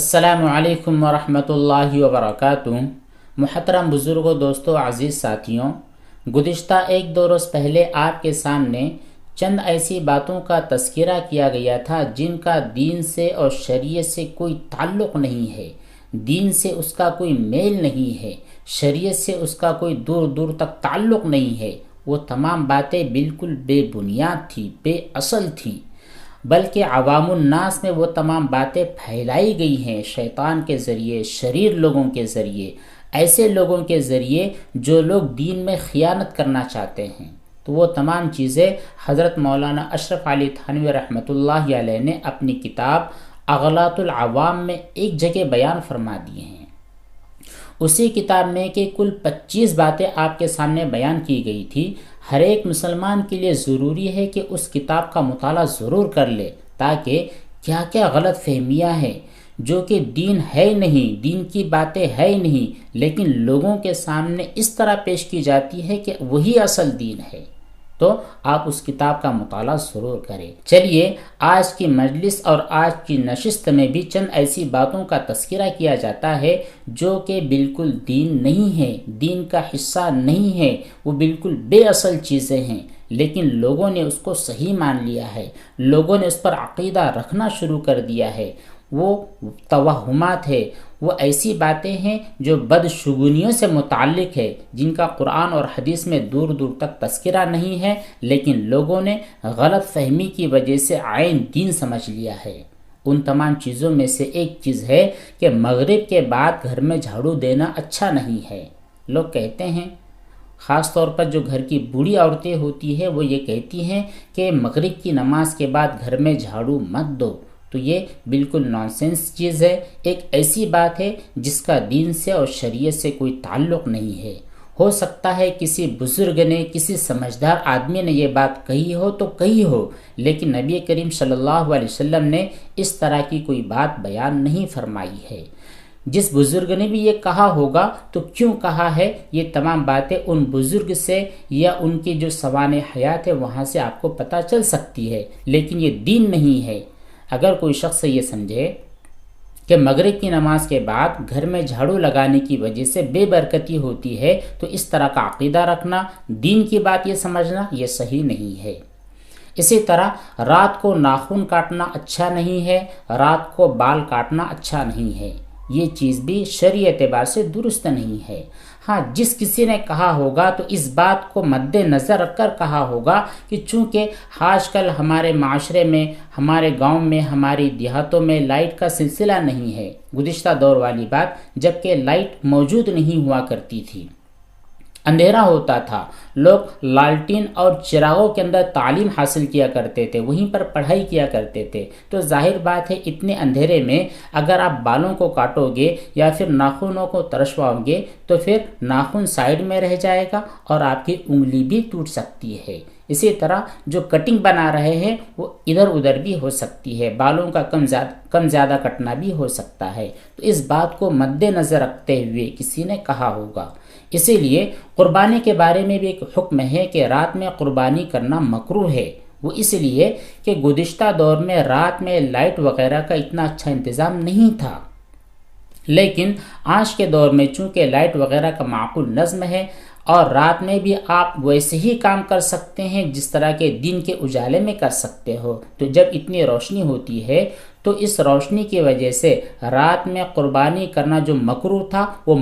السلام علیکم ورحمۃ اللہ وبرکاتہ۔ محترم بزرگوں، دوستوں، عزیز ساتھیوں، گزشتہ ایک دو روز پہلے آپ کے سامنے چند ایسی باتوں کا تذکرہ کیا گیا تھا جن کا دین سے اور شریعت سے کوئی تعلق نہیں ہے، دین سے اس کا کوئی میل نہیں ہے، شریعت سے اس کا کوئی دور دور تک تعلق نہیں ہے۔ وہ تمام باتیں بالکل بے بنیاد تھیں، بے اصل تھیں، بلکہ عوام الناس میں وہ تمام باتیں پھیلائی گئی ہیں شیطان کے ذریعے، شریر لوگوں کے ذریعے، ایسے لوگوں کے ذریعے جو لوگ دین میں خیانت کرنا چاہتے ہیں۔ تو وہ تمام چیزیں حضرت مولانا اشرف علی تھانوی رحمۃ اللہ علیہ نے اپنی کتاب اغلاط العوام میں ایک جگہ بیان فرما دی ہیں۔ اسی کتاب میں کہ کل 25 باتیں آپ کے سامنے بیان کی گئی تھی۔ ہر ایک مسلمان کے لیے ضروری ہے کہ اس کتاب کا مطالعہ ضرور کر لے، تاکہ کیا کیا غلط فہمیاں ہیں جو کہ دین ہے نہیں، دین کی باتیں ہے نہیں، لیکن لوگوں کے سامنے اس طرح پیش کی جاتی ہے کہ وہی اصل دین ہے۔ تو آپ اس کتاب کا مطالعہ ضرور کریں۔ چلیے، آج کی مجلس اور آج کی نشست میں بھی چند ایسی باتوں کا تذکرہ کیا جاتا ہے جو کہ بالکل دین نہیں ہے، دین کا حصہ نہیں ہے، وہ بالکل بے اصل چیزیں ہیں، لیکن لوگوں نے اس کو صحیح مان لیا ہے، لوگوں نے اس پر عقیدہ رکھنا شروع کر دیا ہے۔ وہ توہمات ہے، وہ ایسی باتیں ہیں جو بدشگونیوں سے متعلق ہے، جن کا قرآن اور حدیث میں دور دور تک تذکرہ نہیں ہے، لیکن لوگوں نے غلط فہمی کی وجہ سے عین دین سمجھ لیا ہے۔ ان تمام چیزوں میں سے ایک چیز ہے کہ مغرب کے بعد گھر میں جھاڑو دینا اچھا نہیں ہے۔ لوگ کہتے ہیں، خاص طور پر جو گھر کی بوڑھی عورتیں ہوتی ہیں، وہ یہ کہتی ہیں کہ مغرب کی نماز کے بعد گھر میں جھاڑو مت دو۔ تو یہ بالکل نانسنس چیز ہے، ایک ایسی بات ہے جس کا دین سے اور شریعت سے کوئی تعلق نہیں ہے۔ ہو سکتا ہے کسی بزرگ نے، کسی سمجھدار آدمی نے یہ بات کہی ہو تو کہی ہو، لیکن نبی کریم صلی اللہ علیہ وسلم نے اس طرح کی کوئی بات بیان نہیں فرمائی ہے۔ جس بزرگ نے بھی یہ کہا ہوگا تو کیوں کہا ہے، یہ تمام باتیں ان بزرگ سے یا ان کی جو سوانح حیات ہے وہاں سے آپ کو پتہ چل سکتی ہے، لیکن یہ دین نہیں ہے۔ اگر کوئی شخص یہ سمجھے کہ مغرب کی نماز کے بعد گھر میں جھاڑو لگانے کی وجہ سے بے برکتی ہوتی ہے، تو اس طرح کا عقیدہ رکھنا، دین کی بات یہ سمجھنا، یہ صحیح نہیں ہے۔ اسی طرح رات کو ناخن کاٹنا اچھا نہیں ہے، رات کو بال کاٹنا اچھا نہیں ہے، یہ چیز بھی شرعی اعتبار سے درست نہیں ہے۔ ہاں، جس کسی نے کہا ہوگا تو اس بات کو مد نظر رکھ کر کہا ہوگا کہ چونکہ آج کل ہمارے معاشرے میں، ہمارے گاؤں میں، ہماری دیہاتوں میں لائٹ کا سلسلہ نہیں ہے، گزشتہ دور والی بات، جبکہ لائٹ موجود نہیں ہوا کرتی تھی، اندھیرا ہوتا تھا، لوگ لالٹین اور چراغوں کے اندر تعلیم حاصل کیا کرتے تھے، وہیں پر پڑھائی کیا کرتے تھے۔ تو ظاہر بات ہے اتنے اندھیرے میں اگر آپ بالوں کو کاٹو گے یا پھر ناخنوں کو ترشواؤ گے تو پھر ناخن سائیڈ میں رہ جائے گا اور آپ کی انگلی بھی ٹوٹ سکتی ہے۔ اسی طرح جو کٹنگ بنا رہے ہیں وہ ادھر ادھر بھی ہو سکتی ہے، بالوں کا کم زیادہ کٹنا بھی ہو سکتا ہے۔ تو اس بات کو مد نظر رکھتے ہوئے کسی نے کہا ہوگا۔ اسی لیے قربانی کے بارے میں بھی ایک حکم ہے کہ رات میں قربانی کرنا مکروہ ہے۔ وہ اس لیے کہ گزشتہ دور میں رات میں لائٹ وغیرہ کا اتنا اچھا انتظام نہیں تھا، لیکن آج کے دور میں چونکہ لائٹ وغیرہ کا معقول نظم ہے اور رات میں بھی آپ ویسے ہی کام کر سکتے ہیں جس طرح کے دن کے اجالے میں کر سکتے ہو، تو جب اتنی روشنی ہوتی ہے تو اس روشنی کی وجہ سے رات میں قربانی کرنا جو مکروہ تھا وہ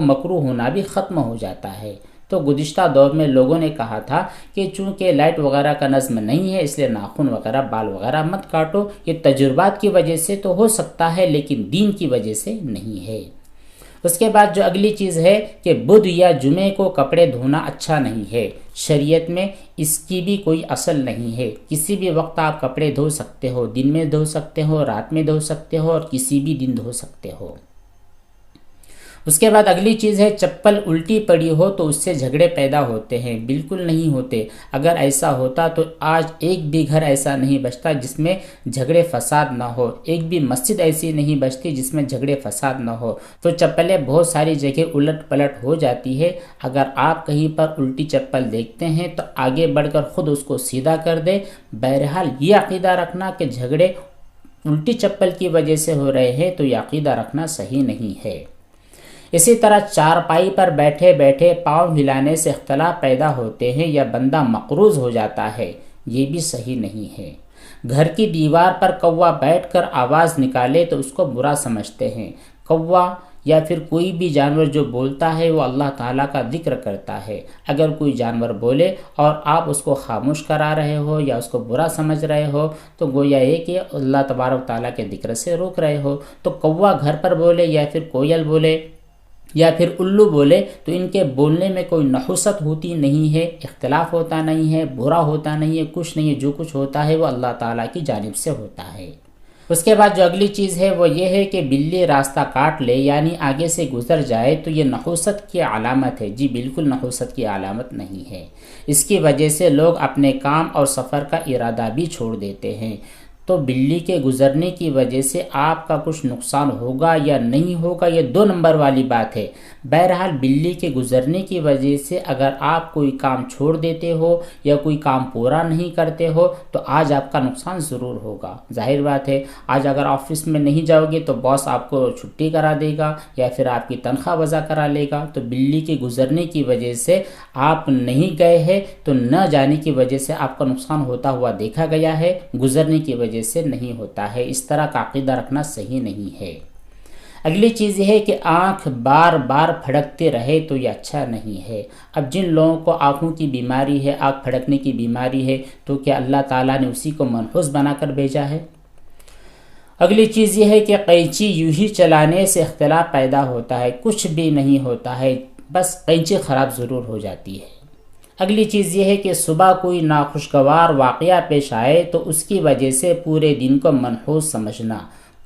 مکروہ ہونا بھی ختم ہو جاتا ہے۔ تو گزشتہ دور میں لوگوں نے کہا تھا کہ چونکہ لائٹ وغیرہ کا نظم نہیں ہے اس لیے ناخن وغیرہ، بال وغیرہ مت کاٹو، یہ تجربات کی وجہ سے تو ہو سکتا ہے لیکن دین کی وجہ سے نہیں ہے۔ اس کے بعد جو اگلی چیز ہے کہ بدھ یا جمعے کو کپڑے دھونا اچھا نہیں ہے، شریعت میں اس کی بھی کوئی اصل نہیں ہے۔ کسی بھی وقت آپ کپڑے دھو سکتے ہو، دن میں دھو سکتے ہو، رات میں دھو سکتے ہو اور کسی بھی دن دھو سکتے ہو۔ اس کے بعد اگلی چیز ہے چپل الٹی پڑی ہو تو اس سے جھگڑے پیدا ہوتے ہیں، بالکل نہیں ہوتے۔ اگر ایسا ہوتا تو آج ایک بھی گھر ایسا نہیں بچتا جس میں جھگڑے فساد نہ ہو، ایک بھی مسجد ایسی نہیں بچتی جس میں جھگڑے فساد نہ ہو۔ تو چپلیں بہت ساری جگہ الٹ پلٹ ہو جاتی ہے، اگر آپ کہیں پر الٹی چپل دیکھتے ہیں تو آگے بڑھ کر خود اس کو سیدھا کر دے۔ بہرحال یہ عقیدہ رکھنا کہ جھگڑے الٹی چپل کی وجہ سے ہو رہے ہیں تو یہ عقیدہ رکھنا صحیح نہیں ہے۔ اسی طرح چارپائی پر بیٹھے بیٹھے پاؤں ہلانے سے اختلاف پیدا ہوتے ہیں یا بندہ مقروض ہو جاتا ہے، یہ بھی صحیح نہیں ہے۔ گھر کی دیوار پر کوا بیٹھ کر آواز نکالے تو اس کو برا سمجھتے ہیں۔ کوا یا پھر کوئی بھی جانور جو بولتا ہے وہ اللہ تعالیٰ کا ذکر کرتا ہے۔ اگر کوئی جانور بولے اور آپ اس کو خاموش کرا رہے ہو یا اس کو برا سمجھ رہے ہو تو گویا یہ کہ اللہ تبارک تعالیٰ کے ذکر سے روک رہے ہو۔ تو کوا گھر پر بولے یا پھر کوئل بولے یا پھر الو بولے تو ان کے بولنے میں کوئی نحوست ہوتی نہیں ہے، اختلاف ہوتا نہیں ہے، برا ہوتا نہیں ہے، کچھ نہیں ہے۔ جو کچھ ہوتا ہے وہ اللہ تعالیٰ کی جانب سے ہوتا ہے۔ اس کے بعد جو اگلی چیز ہے وہ یہ ہے کہ بلی راستہ کاٹ لے یعنی آگے سے گزر جائے تو یہ نحوست کی علامت ہے۔ جی بالکل نحوست کی علامت نہیں ہے۔ اس کی وجہ سے لوگ اپنے کام اور سفر کا ارادہ بھی چھوڑ دیتے ہیں۔ تو بلی کے گزرنے کی وجہ سے آپ کا کچھ نقصان ہوگا یا نہیں ہوگا یہ 2 نمبر والی بات ہے۔ بہرحال بلی کے گزرنے کی وجہ سے اگر آپ کوئی کام چھوڑ دیتے ہو یا کوئی کام پورا نہیں کرتے ہو تو آج آپ کا نقصان ضرور ہوگا۔ ظاہر بات ہے، آج اگر آفس میں نہیں جاؤ گے تو باس آپ کو چھٹی کرا دے گا یا پھر آپ کی تنخواہ وضع کرا لے گا۔ تو بلی کے گزرنے کی وجہ سے آپ نہیں گئے ہیں تو نہ جانے کی وجہ سے آپ کا نقصان ہوتا ہوا دیکھا گیا ہے، گزرنے کی وجہ سے نہیں ہوتا ہے۔ اس طرح کا عقیدہ رکھنا صحیح نہیں ہے۔ اگلی چیز یہ ہے کہ آنکھ بار بار پھڑکتے رہے تو یہ اچھا نہیں ہے۔ اب جن لوگوں کو آنکھوں کی بیماری ہے، آنکھ پھڑکنے کی بیماری ہے، تو کیا اللہ تعالیٰ نے اسی کو منحوس بنا کر بھیجا ہے؟ اگلی چیز یہ ہے کہ قینچی یوں ہی چلانے سے اختلاف پیدا ہوتا ہے، کچھ بھی نہیں ہوتا ہے، بس قینچی خراب ضرور ہو جاتی ہے۔ اگلی چیز یہ ہے کہ صبح کوئی ناخوشگوار واقعہ پیش آئے تو اس کی وجہ سے پورے دن کو منحوس سمجھنا،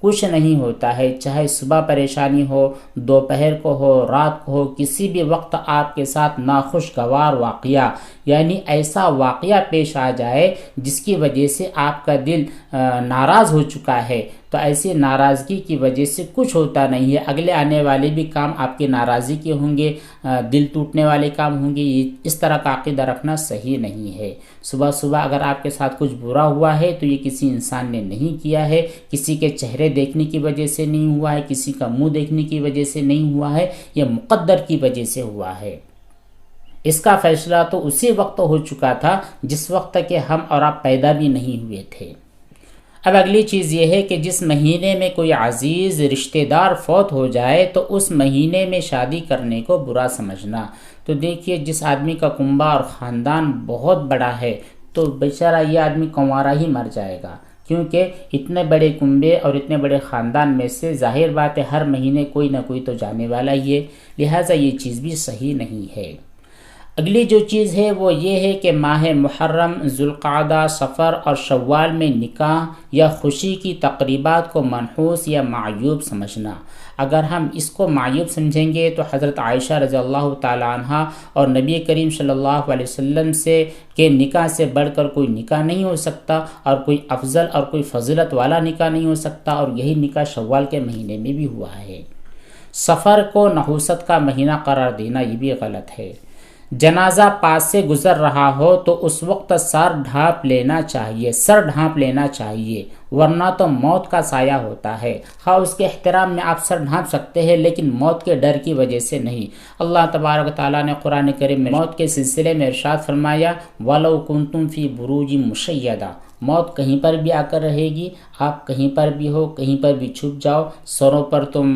کچھ نہیں ہوتا ہے، چاہے صبح پریشانی ہو، دوپہر کو ہو، رات کو ہو، کسی بھی وقت آپ کے ساتھ ناخوشگوار واقعہ یعنی ایسا واقعہ پیش آ جائے جس کی وجہ سے آپ کا دل ناراض ہو چکا ہے تو ایسی ناراضگی کی وجہ سے کچھ ہوتا نہیں ہے، اگلے آنے والے بھی کام آپ کی ناراضی کے ہوں گے، دل ٹوٹنے والے کام ہوں گے۔ اس طرح کا عقیدہ رکھنا صحیح نہیں ہے۔ صبح صبح اگر آپ کے ساتھ کچھ برا ہوا ہے تو یہ کسی انسان نے نہیں کیا ہے، کسی کے چہرے دیکھنے کی وجہ سے نہیں ہوا ہے، کسی کا منہ دیکھنے کی وجہ سے نہیں ہوا ہے، یہ مقدر کی وجہ سے ہوا ہے۔ اس کا فیصلہ تو اسی وقت ہو چکا تھا جس وقت کہ ہم اور آپ پیدا بھی نہیں ہوئے تھے۔ اب اگلی چیز یہ ہے کہ جس مہینے میں کوئی عزیز رشتہ دار فوت ہو جائے تو اس مہینے میں شادی کرنے کو برا سمجھنا۔ تو دیکھیے جس آدمی کا کنبہ اور خاندان بہت بڑا ہے تو بیچارہ یہ آدمی کنوارا ہی مر جائے گا، کیونکہ اتنے بڑے کنبے اور اتنے بڑے خاندان میں سے ظاہر بات ہے ہر مہینے کوئی نہ کوئی تو جانے والا ہی ہے، لہٰذا یہ چیز بھی صحیح نہیں ہے۔ اگلی جو چیز ہے وہ یہ ہے کہ ماہ محرم، ذوالقعدہ، صفر اور شوال میں نکاح یا خوشی کی تقریبات کو منحوس یا معیوب سمجھنا۔ اگر ہم اس کو معیوب سمجھیں گے تو حضرت عائشہ رضی اللہ تعالی عنہ اور نبی کریم صلی اللہ علیہ وسلم سے کے نکاح سے بڑھ کر کوئی نکاح نہیں ہو سکتا اور کوئی افضل اور کوئی فضیلت والا نکاح نہیں ہو سکتا، اور یہی نکاح شوال کے مہینے میں بھی ہوا ہے۔ صفر کو نحوست کا مہینہ قرار دینا یہ بھی غلط ہے۔ جنازہ پاس سے گزر رہا ہو تو اس وقت سر ڈھانپ لینا چاہیے، ورنہ تو موت کا سایہ ہوتا ہے۔ ہاں اس کے احترام میں آپ سر ڈھانپ سکتے ہیں لیکن موت کے ڈر کی وجہ سے نہیں۔ اللہ تبارک و تعالیٰ نے قرآن کریم میں موت کے سلسلے میں ارشاد فرمایا وَلَوْ كُنْتُمْ فِي بُرُوجٍ مُشَيَّدَةٍ، موت کہیں پر بھی آ کر رہے گی، آپ کہیں پر بھی ہو، کہیں پر بھی چھپ جاؤ، سروں پر تم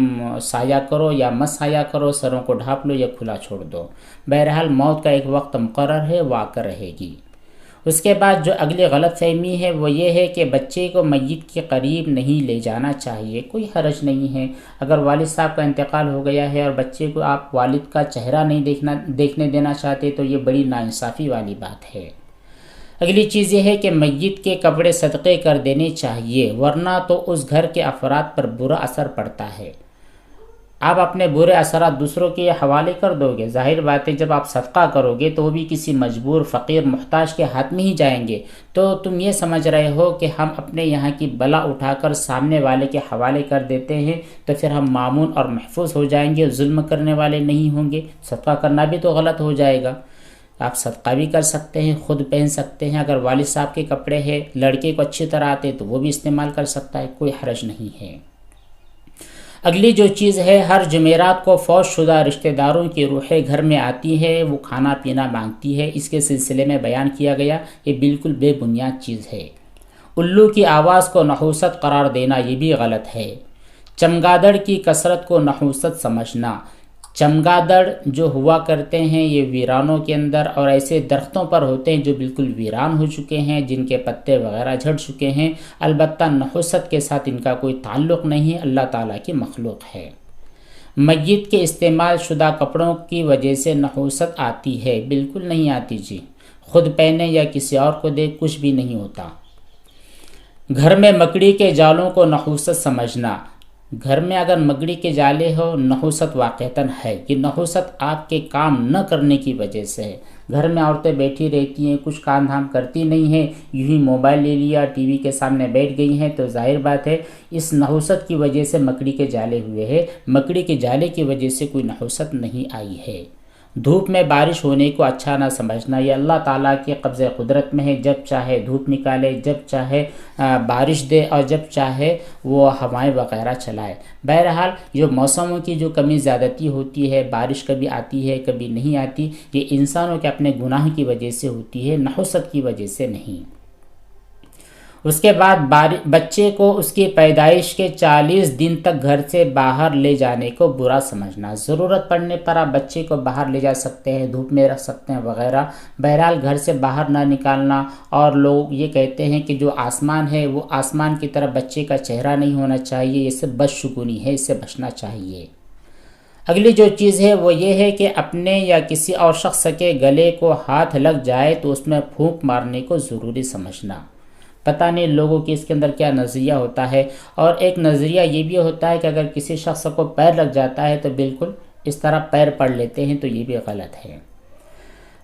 سایہ کرو یا مت سایہ کرو، سروں کو ڈھانپ لو یا کھلا چھوڑ دو، بہرحال موت کا ایک وقت مقرر ہے، وہ آ کر رہے گی۔ اس کے بعد جو اگلی غلط فہمی ہے وہ یہ ہے کہ بچے کو میت کے قریب نہیں لے جانا چاہیے۔ کوئی حرج نہیں ہے، اگر والد صاحب کا انتقال ہو گیا ہے اور بچے کو آپ والد کا چہرہ نہیں دیکھنے دینا چاہتے تو یہ بڑی ناانصافی والی بات ہے۔ اگلی چیز یہ ہے کہ میت کے کپڑے صدقے کر دینے چاہیے، ورنہ تو اس گھر کے افراد پر برا اثر پڑتا ہے۔ آپ اپنے برے اثرات دوسروں کے حوالے کر دو گے، ظاہر بات ہے جب آپ صدقہ کرو گے تو وہ بھی کسی مجبور فقیر محتاج کے ہاتھ میں ہی جائیں گے، تو تم یہ سمجھ رہے ہو کہ ہم اپنے یہاں کی بلا اٹھا کر سامنے والے کے حوالے کر دیتے ہیں تو پھر ہم مامون اور محفوظ ہو جائیں گے، ظلم کرنے والے نہیں ہوں گے، صدقہ کرنا بھی تو غلط ہو جائے گا۔ آپ صدقہ بھی کر سکتے ہیں، خود پہن سکتے ہیں، اگر والد صاحب کے کپڑے ہیں لڑکے کو اچھی طرح آتے تو وہ بھی استعمال کر سکتا ہے، کوئی حرج نہیں ہے۔ اگلی جو چیز ہے، ہر جمعرات کو فوت شدہ رشتہ داروں کی روحیں گھر میں آتی ہے، وہ کھانا پینا مانگتی ہے، اس کے سلسلے میں بیان کیا گیا، یہ بالکل بے بنیاد چیز ہے۔ الو کی آواز کو نحوست قرار دینا یہ بھی غلط ہے۔ چمگادڑ کی کثرت کو نحوست سمجھنا، چمگادڑ جو ہوا کرتے ہیں یہ ویرانوں کے اندر اور ایسے درختوں پر ہوتے ہیں جو بالکل ویران ہو چکے ہیں، جن کے پتے وغیرہ جھڑ چکے ہیں، البتہ نحوست کے ساتھ ان کا کوئی تعلق نہیں ہے، اللہ تعالیٰ کی مخلوق ہے۔ میت کے استعمال شدہ کپڑوں کی وجہ سے نحوست آتی ہے؟ بالکل نہیں آتی جی، خود پہنے یا کسی اور کو دے کچھ بھی نہیں ہوتا۔ گھر میں مکڑی کے جالوں کو نحوست سمجھنا، گھر میں اگر مکڑی کے جالے ہو نحوست واقعتاً ہے، یہ نحوست آپ کے کام نہ کرنے کی وجہ سے ہے۔ گھر میں عورتیں بیٹھی رہتی ہیں، کچھ کام دھام کرتی نہیں ہیں، یوں ہی موبائل لے لیا، ٹی وی کے سامنے بیٹھ گئی ہیں، تو ظاہر بات ہے اس نحوست کی وجہ سے مکڑی کے جالے ہوئے ہیں، مکڑی کے جالے کی وجہ سے کوئی نحوست نہیں آئی ہے۔ دھوپ میں بارش ہونے کو اچھا نہ سمجھنا، یہ اللہ تعالیٰ کے قبضہ قدرت میں ہے، جب چاہے دھوپ نکالے، جب چاہے بارش دے اور جب چاہے وہ ہوائیں وغیرہ چلائے۔ بہرحال جو موسموں کی جو کمی زیادتی ہوتی ہے، بارش کبھی آتی ہے کبھی نہیں آتی، یہ انسانوں کے اپنے گناہ کی وجہ سے ہوتی ہے، نحوست کی وجہ سے نہیں۔ اس کے بعد بچے کو اس کی پیدائش کے 40 دن تک گھر سے باہر لے جانے کو برا سمجھنا، ضرورت پڑنے پر آپ بچے کو باہر لے جا سکتے ہیں، دھوپ میں رکھ سکتے ہیں وغیرہ، بہرحال گھر سے باہر نہ نکالنا۔ اور لوگ یہ کہتے ہیں کہ جو آسمان ہے وہ آسمان کی طرف بچے کا چہرہ نہیں ہونا چاہیے، یہ سب بدشگونی ہے، اس سے بچنا چاہیے۔ اگلی جو چیز ہے وہ یہ ہے کہ اپنے یا کسی اور شخص کے گلے کو ہاتھ لگ جائے تو اس میں پھونک مارنے کو ضروری سمجھنا۔ پتہ نہیں لوگوں کی اس کے اندر کیا نظریہ ہوتا ہے، اور ایک نظریہ یہ بھی ہوتا ہے کہ اگر کسی شخص کو پیر لگ جاتا ہے تو بالکل اس طرح پیر پڑ لیتے ہیں، تو یہ بھی غلط ہے۔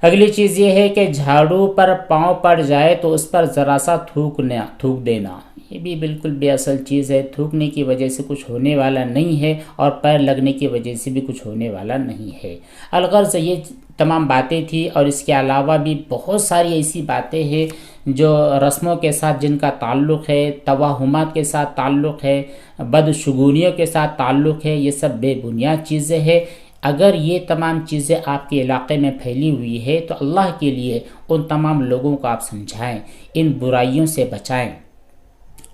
اگلی چیز یہ ہے کہ جھاڑو پر پاؤں پڑ جائے تو اس پر ذرا سا تھوک دینا، یہ بھی بالکل بے اصل چیز ہے، تھوکنے کی وجہ سے کچھ ہونے والا نہیں ہے اور پیر لگنے کی وجہ سے بھی کچھ ہونے والا نہیں ہے۔ الغرض یہ تمام باتیں تھی، اور اس کے علاوہ بھی بہت ساری ایسی باتیں ہیں جو رسموں کے ساتھ جن کا تعلق ہے، توہمات کے ساتھ تعلق ہے، بدشگونیوں کے ساتھ تعلق ہے، یہ سب بے بنیاد چیزیں ہیں۔ اگر یہ تمام چیزیں آپ کے علاقے میں پھیلی ہوئی ہے تو اللہ کے لیے ان تمام لوگوں کو آپ سمجھائیں، ان برائیوں سے بچائیں۔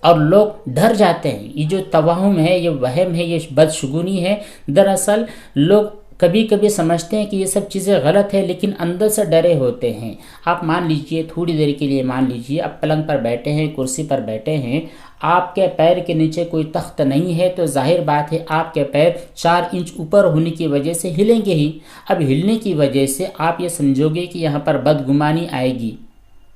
اور لوگ ڈر جاتے ہیں، یہ جو توہم ہے، یہ وہم ہے، یہ بدشگونی ہے، دراصل لوگ کبھی کبھی سمجھتے ہیں کہ یہ سب چیزیں غلط ہے لیکن اندر سے ڈرے ہوتے ہیں۔ آپ مان لیجئے، تھوڑی دیر کے لیے مان لیجئے، آپ پلنگ پر بیٹھے ہیں، کرسی پر بیٹھے ہیں، آپ کے پیر کے نیچے کوئی تخت نہیں ہے، تو ظاہر بات ہے آپ کے پیر 4 انچ اوپر ہونے کی وجہ سے ہلیں گے ہی۔ اب ہلنے کی وجہ سے آپ یہ سمجھو گے کہ یہاں پر بدگمانی آئے گی،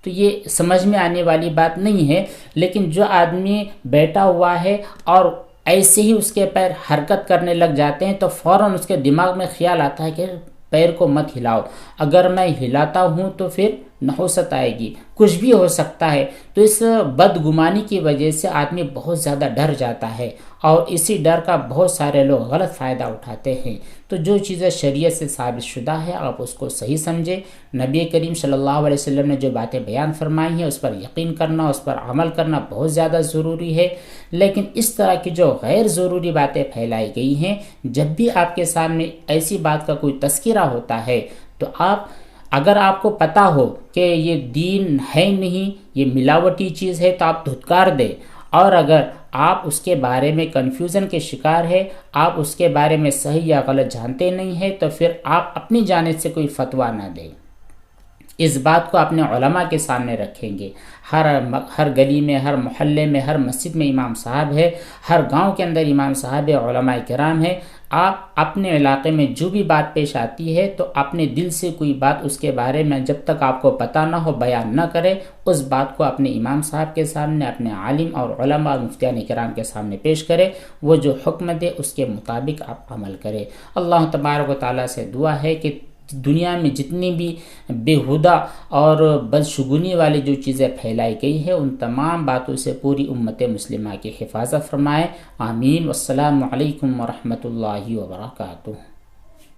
تو یہ سمجھ میں آنے والی بات نہیں ہے۔ لیکن جو آدمی بیٹھا ہوا ہے اور ایسے ہی اس کے پیر حرکت کرنے لگ جاتے ہیں تو فوراً اس کے دماغ میں خیال آتا ہے کہ پیر کو مت ہلاؤ، اگر میں ہلاتا ہوں تو پھر نحوست آئے گی، کچھ بھی ہو سکتا ہے۔ تو اس بدگمانی کی وجہ سے آدمی بہت زیادہ ڈر جاتا ہے، اور اسی ڈر کا بہت سارے لوگ غلط فائدہ اٹھاتے ہیں۔ تو جو چیزیں شریعت سے ثابت شدہ ہے آپ اس کو صحیح سمجھیں۔ نبی کریم صلی اللہ علیہ وسلم نے جو باتیں بیان فرمائی ہیں اس پر یقین کرنا، اس پر عمل کرنا بہت زیادہ ضروری ہے۔ لیکن اس طرح کی جو غیر ضروری باتیں پھیلائی گئی ہیں، جب بھی آپ کے سامنے ایسی بات کا کوئی تذکرہ ہوتا ہے تو اگر آپ کو پتہ ہو کہ یہ دین ہے نہیں، یہ ملاوٹی چیز ہے، تو آپ دھتکار دیں، اور اگر آپ اس کے بارے میں کنفیوژن کے شکار ہے، آپ اس کے بارے میں صحیح یا غلط جانتے نہیں ہیں، تو پھر آپ اپنی جانب سے کوئی فتویٰ نہ دیں۔ اس بات کو اپنے علماء کے سامنے رکھیں گے۔ ہر گلی میں، ہر محلے میں، ہر مسجد میں امام صاحب ہے، ہر گاؤں کے اندر امام صاحب ہے، علماء کرام ہے۔ آپ اپنے علاقے میں جو بھی بات پیش آتی ہے تو اپنے دل سے کوئی بات اس کے بارے میں جب تک آپ کو پتہ نہ ہو بیان نہ کرے، اس بات کو اپنے امام صاحب کے سامنے، اپنے عالم اور علماء مفتیان کرام کے سامنے پیش کرے، وہ جو حکم دے اس کے مطابق آپ عمل کرے۔ اللہ تبارک و تعالیٰ سے دعا ہے کہ دنیا میں جتنی بھی بےہودہ اور بدشگونی والی جو چیزیں پھیلائی گئی ہیں ان تمام باتوں سے پوری امت مسلمہ کی حفاظت فرمائے۔ آمین۔ والسلام علیکم ورحمۃ اللہ وبرکاتہ۔